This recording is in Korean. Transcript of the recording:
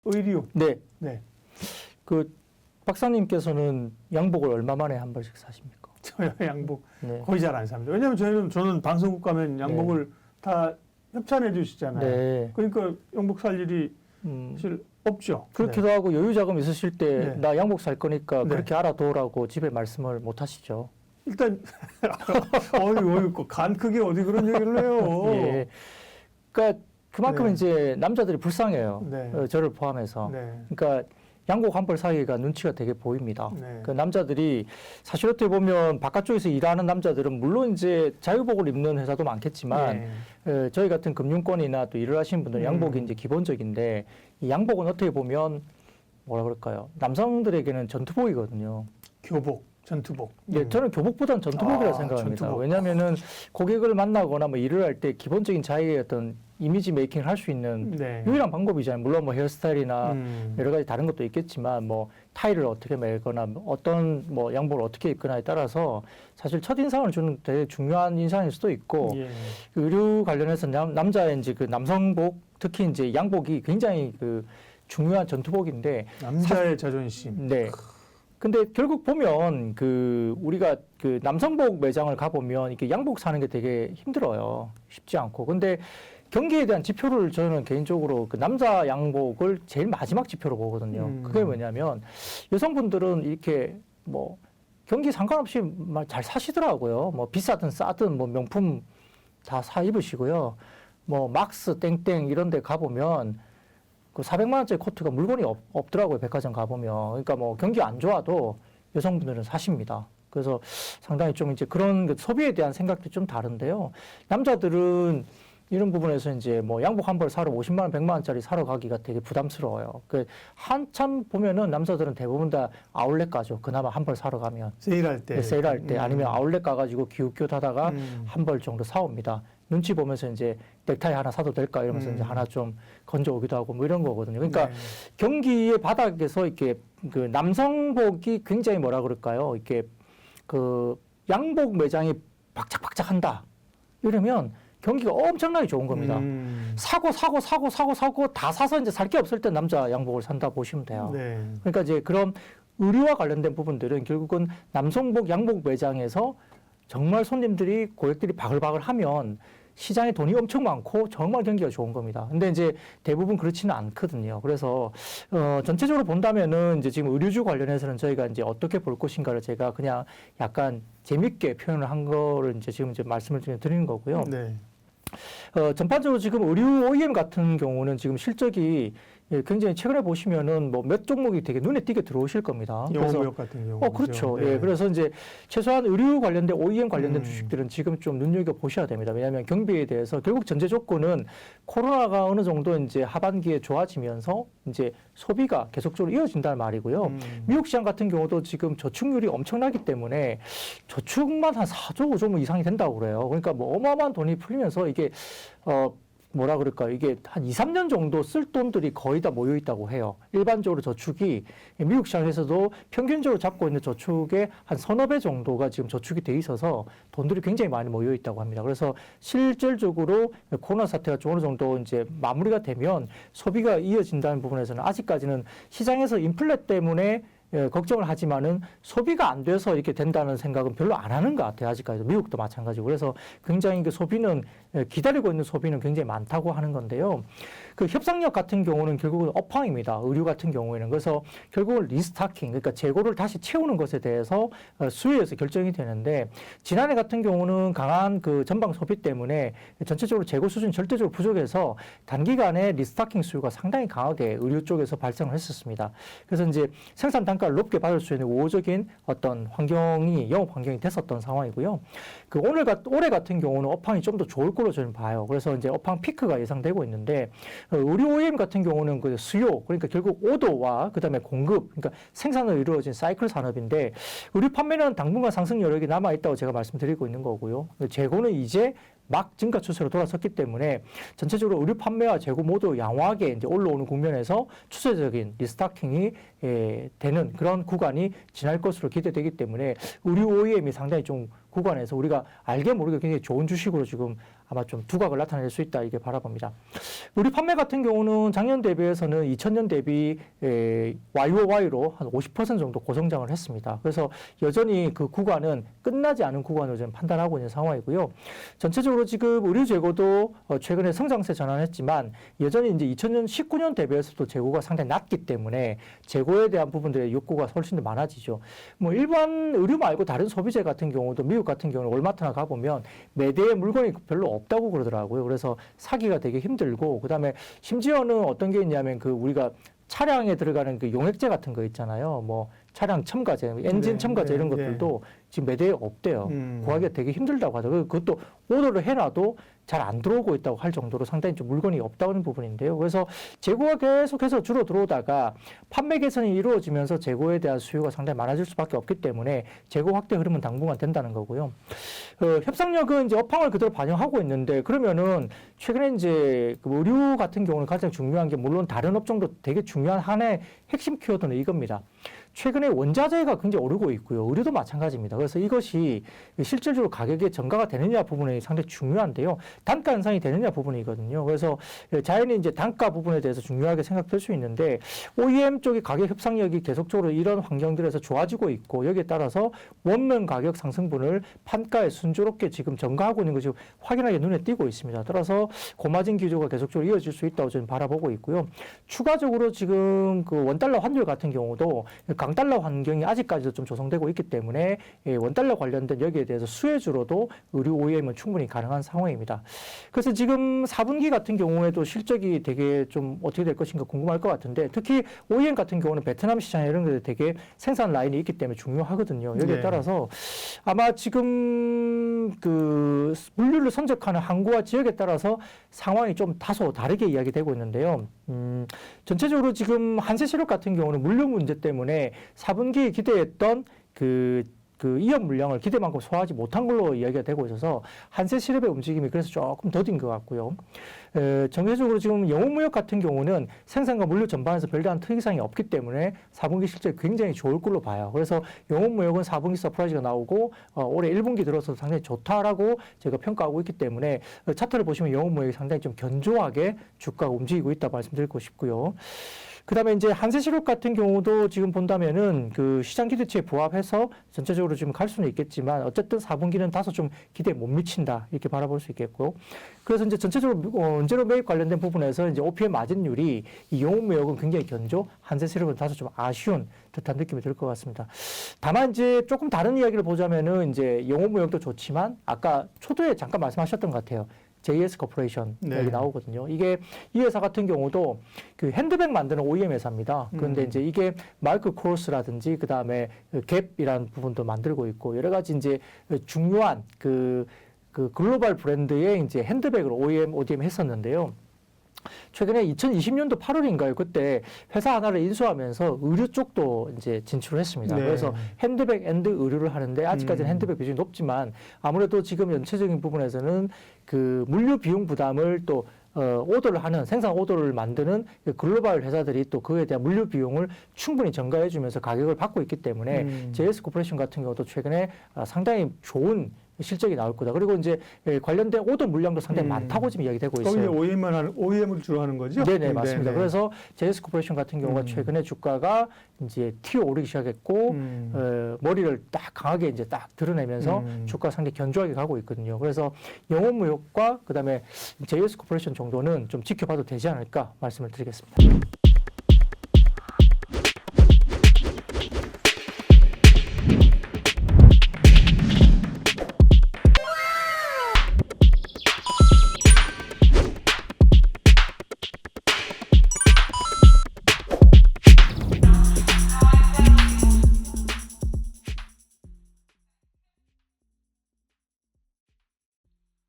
의류. 네. 네. 그 박사님께서는 양복을 얼마 만에 한 벌씩 사십니까? 저요 양복 네. 거의 잘 안 삽니다. 왜냐면 저는 방송국 가면 양복을 다 협찬해 주시잖아요. 네. 그러니까 양복 살 일이 사실 없죠. 그렇기도 하고 여유 자금 있으실 때 네. 나 양복 살 거니까 네. 그렇게 알아두라고 집에 말씀을 못 하시죠. 일단 어이 간 크게 어디 그런 얘기를 해요. 예. 그러니까 그만큼 네. 이제 남자들이 불쌍해요. 네. 저를 포함해서. 네. 그러니까 양복 한 벌 사기가 눈치가 되게 보입니다. 네. 그 남자들이 사실 어떻게 보면 바깥쪽에서 일하는 남자들은 물론 이제 자유복을 입는 회사도 많겠지만 네. 저희 같은 금융권이나 또 일을 하시는 분들은 양복이 이제 기본적인데 이 양복은 어떻게 보면 뭐라 그럴까요? 남성들에게는 전투복이거든요. 교복, 전투복. 예, 저는 교복보다는 전투복이라고 생각합니다. 전투복. 왜냐하면은 고객을 만나거나 뭐 일을 할 때 기본적인 자기의 어떤 이미지 메이킹을 할 수 있는 네. 유일한 방법이잖아요. 물론 뭐 헤어스타일이나 여러 가지 다른 것도 있겠지만 뭐 타이를 어떻게 매거나 어떤 뭐 양복을 어떻게 입거나에 따라서 사실 첫 인상을 주는 되게 중요한 인상일 수도 있고 예. 그 의류 관련해서 남자의 이제 그 남성복 특히 이제 양복이 굉장히 그 중요한 전투복인데 남자의 자존심. 네. 근데 결국 보면 그 우리가 그 남성복 매장을 가보면 이렇게 양복 사는 게 되게 힘들어요. 쉽지 않고. 근데 경기에 대한 지표를 저는 개인적으로 그 남자 양복을 제일 마지막 지표로 보거든요. 그게 뭐냐면 여성분들은 이렇게 뭐 경기 상관없이 잘 사시더라고요. 뭐 비싸든 싸든 뭐 명품 다 사 입으시고요. 뭐 막스 땡땡 이런 데 가보면 그 400만 원짜리 코트가 물건이 없더라고요. 백화점 가보면. 그러니까 뭐 경기 안 좋아도 여성분들은 사십니다. 그래서 상당히 좀 이제 그런 그 소비에 대한 생각도 좀 다른데요. 남자들은 이런 부분에서 이제 뭐 양복 한 벌 사러 50만 원, 100만 원짜리 사러 가기가 되게 부담스러워요. 그 한참 보면은 남자들은 대부분 다 아울렛 가죠. 그나마 한 벌 사러 가면. 세일할 때. 네, 세일할 때 아니면 아울렛 가가지고 기웃기웃 하다가 한 벌 정도 사옵니다. 눈치 보면서 이제 넥타이 하나 사도 될까 이러면서 이제 하나 좀 건져오기도 하고 뭐 이런 거거든요. 그러니까 네. 경기의 바닥에서 이렇게 그 남성복이 굉장히 뭐라 그럴까요? 이렇게 그 양복 매장이 박짝박짝한다. 이러면 경기가 엄청나게 좋은 겁니다. 사고 다 사서 이제 살 게 없을 때 남자 양복을 산다 보시면 돼요. 네. 그러니까 이제 그런 의류와 관련된 부분들은 결국은 남성복, 양복 매장에서 정말 손님들이 고객들이 바글바글 하면 시장에 돈이 엄청 많고 정말 경기가 좋은 겁니다. 근데 이제 대부분 그렇지는 않거든요. 그래서 전체적으로 본다면은 이제 지금 의류주 관련해서는 저희가 이제 어떻게 볼 것인가를 제가 그냥 약간 재밌게 표현을 한 거를 이제 지금 이제 말씀을 좀 드리는 거고요. 네. 전반적으로 지금 의류 OEM 같은 경우는 지금 실적이 굉장히 최근에 보시면은 뭐 몇 종목이 되게 눈에 띄게 들어오실 겁니다. 영업무역 같은 경우. 그렇죠. 네. 예, 그래서 이제 최소한 의류 관련된 OEM 관련된 주식들은 지금 좀 눈여겨 보셔야 됩니다. 왜냐하면 경비에 대해서 결국 전제 조건은 코로나가 어느 정도 이제 하반기에 좋아지면서 이제 소비가 계속적으로 이어진다는 말이고요. 미국 시장 같은 경우도 지금 저축률이 엄청나기 때문에 저축만 한 4조, 5조 뭐 이상이 된다고 그래요. 그러니까 뭐 어마어마한 돈이 풀리면서 이게 뭐라 그럴까요? 이게 한 2, 3년 정도 쓸 돈들이 거의 다 모여 있다고 해요. 일반적으로 저축이 미국 시장에서도 평균적으로 잡고 있는 저축의 한 서너 배 정도가 지금 저축이 돼 있어서 돈들이 굉장히 많이 모여 있다고 합니다. 그래서 실질적으로 코로나 사태가 좀 어느 정도 이제 마무리가 되면 소비가 이어진다는 부분에서는 아직까지는 시장에서 인플레 때문에 걱정을 하지만은 소비가 안 돼서 이렇게 된다는 생각은 별로 안 하는 것 같아요. 아직까지도. 미국도 마찬가지고. 그래서 굉장히 그 소비는 기다리고 있는 소비는 굉장히 많다고 하는 건데요. 그 협상력 같은 경우는 결국은 업황입니다. 의류 같은 경우에는. 그래서 결국은 리스타킹, 그러니까 재고를 다시 채우는 것에 대해서 수요에서 결정이 되는데 지난해 같은 경우는 강한 그 전방 소비 때문에 전체적으로 재고 수준이 절대적으로 부족해서 단기간에 리스타킹 수요가 상당히 강하게 의류 쪽에서 발생을 했었습니다. 그래서 이제 생산 단가를 높게 받을 수 있는 우호적인 어떤 환경이 영업 환경이 됐었던 상황이고요. 그 올해 같은 경우는 업황이 좀 더 좋을 걸로 저는 봐요. 그래서 이제 업황 피크가 예상되고 있는데 의류 OEM 같은 경우는 그 수요 그러니까 결국 오더와 그다음에 공급 그러니까 생산으로 이루어진 사이클 산업인데 의류 판매는 당분간 상승 여력이 남아 있다고 제가 말씀드리고 있는 거고요. 재고는 이제 막 증가 추세로 돌아섰기 때문에 전체적으로 의류 판매와 재고 모두 양호하게 이제 올라오는 국면에서 추세적인 리스타킹이 되는 그런 구간이 지날 것으로 기대되기 때문에 의류 OEM이 상당히 좀 구간에서 우리가 알게 모르게 굉장히 좋은 주식으로 지금 아마 좀 두각을 나타낼 수 있다 이게 바라봅니다. 우리 판매 같은 경우는 작년 대비해서는 2000년 대비 YOY로 한 50% 정도 고성장을 했습니다. 그래서 여전히 그 구간은 끝나지 않은 구간으로 지금 판단하고 있는 상황이고요. 전체적으로 지금 의류 재고도 최근에 성장세 전환했지만 여전히 이제 2019년 대비해서도 재고가 상당히 낮기 때문에 재고에 대한 부분들의 욕구가 훨씬 더 많아지죠. 뭐 일반 의류 말고 다른 소비재 같은 경우도 미국 같은 경우는 월마트나 가보면 매대에 물건이 별로 없다고 그러더라고요. 그래서 사기가 되게 힘들고 그다음에 심지어는 어떤 게 있냐면 그 우리가 차량에 들어가는 그 용액제 같은 거 있잖아요. 뭐 차량 첨가제, 엔진 네, 첨가제 네, 이런 것들도 지금 매대에 없대요. 구하기가 되게 힘들다고 하더라고요. 그것도 오더를 해놔도 잘 안 들어오고 있다고 할 정도로 상당히 좀 물건이 없다는 부분인데요. 그래서 재고가 계속해서 줄어 들어오다가 판매 개선이 이루어지면서 재고에 대한 수요가 상당히 많아질 수밖에 없기 때문에 재고 확대 흐름은 당분간 된다는 거고요. 협상력은 이제 업황을 그대로 반영하고 있는데 그러면은 최근에 이제 그 의류 같은 경우는 가장 중요한 게 물론 다른 업종도 되게 중요한 하나의 핵심 키워드는 이겁니다. 최근에 원자재가 굉장히 오르고 있고요. 의류도 마찬가지입니다. 그래서 이것이 실질적으로 가격에 전가가 되느냐 부분이 상당히 중요한데요. 단가 현상이 되느냐 부분이거든요. 그래서 자연히 이제 단가 부분에 대해서 중요하게 생각될 수 있는데 OEM 쪽의 가격 협상력이 계속적으로 이런 환경들에서 좋아지고 있고 여기에 따라서 원면 가격 상승분을 판가에 순조롭게 지금 전가하고 있는 것이 확연하게 눈에 띄고 있습니다. 따라서 고마진 기조가 계속적으로 이어질 수 있다고 저는 바라보고 있고요. 추가적으로 지금 그 원달러 환율 같은 경우도 강달러 환경이 아직까지도 좀 조성되고 있기 때문에 원달러 관련된 여기에 대해서 수혜주로도 의류 OEM은 충분히 가능한 상황입니다. 그래서 지금 4분기 같은 경우에도 실적이 되게 좀 어떻게 될 것인가 궁금할 것 같은데 특히 OEM 같은 경우는 베트남 시장 이런 데 되게 생산 라인이 있기 때문에 중요하거든요. 여기에 네. 따라서 아마 지금 그 물류를 선적하는 항구와 지역에 따라서 상황이 좀 다소 다르게 이야기되고 있는데요. 전체적으로 지금 한세시력 같은 경우는 물류 문제 때문에 4분기에 기대했던 그 이업 물량을 기대만큼 소화하지 못한 걸로 이야기가 되고 있어서 한세실업의 움직임이 그래서 조금 더딘 것 같고요. 전체적으로 지금 영업무역 같은 경우는 생산과 물류 전반에서 별다른 특이사항이 없기 때문에 4분기 실적이 굉장히 좋을 걸로 봐요. 그래서 영업무역은 4분기 서프라이즈가 나오고 올해 1분기 들어서 상당히 좋다라고 제가 평가하고 있기 때문에 차트를 보시면 영업무역이 상당히 좀 견조하게 주가가 움직이고 있다 말씀드리고 싶고요. 그다음에 이제 한세실업 같은 경우도 지금 본다면은 그 시장 기대치에 부합해서 전체적으로 지금 갈 수는 있겠지만 어쨌든 4분기는 다소 좀 기대에 못 미친다 이렇게 바라볼 수 있겠고 그래서 이제 전체적으로 원재료 매입 관련된 부분에서 이제 OPM 마진율이 이 영업무역은 굉장히 견조, 한세실업은 다소 좀 아쉬운 듯한 느낌이 들 것 같습니다. 다만 이제 조금 다른 이야기를 보자면은 이제 영업무역도 좋지만 아까 초도에 잠깐 말씀하셨던 것 같아요. JS 코퍼레이션 네. 여기 나오거든요. 이게 이 회사 같은 경우도 그 핸드백 만드는 OEM 회사입니다. 그런데 이제 이게 마이클 코르스라든지 그 다음에 갭이라는 부분도 만들고 있고 여러 가지 이제 중요한 그 글로벌 브랜드의 이제 핸드백을 ODM 했었는데요. 최근에 2020년도 8월인가요? 그때 회사 하나를 인수하면서 의류 쪽도 이제 진출을 했습니다. 네. 그래서 핸드백 앤드 의류를 하는데 아직까지는 핸드백 비중이 높지만 아무래도 지금 연체적인 부분에서는 그 물류 비용 부담을 또 오더를 하는 생산 오더를 만드는 글로벌 회사들이 또 그에 대한 물류 비용을 충분히 전가해 주면서 가격을 받고 있기 때문에 JS 코퍼레이션 같은 경우도 최근에 상당히 좋은 실적이 나올 거다. 그리고 이제 관련된 오더 물량도 상당히 많다고 지금 이야기되고 있어요. 거기 OEM을 주로 하는 거죠? 네네, 맞습니다. 네네. 그래서 JS 코퍼레이션 같은 경우가 최근에 주가가 이제 튀어오르기 시작했고 머리를 딱 강하게 이제 딱 드러내면서 주가 상당히 견조하게 가고 있거든요. 그래서 영업무역과 그다음에 JS 코퍼레이션 정도는 좀 지켜봐도 되지 않을까 말씀을 드리겠습니다.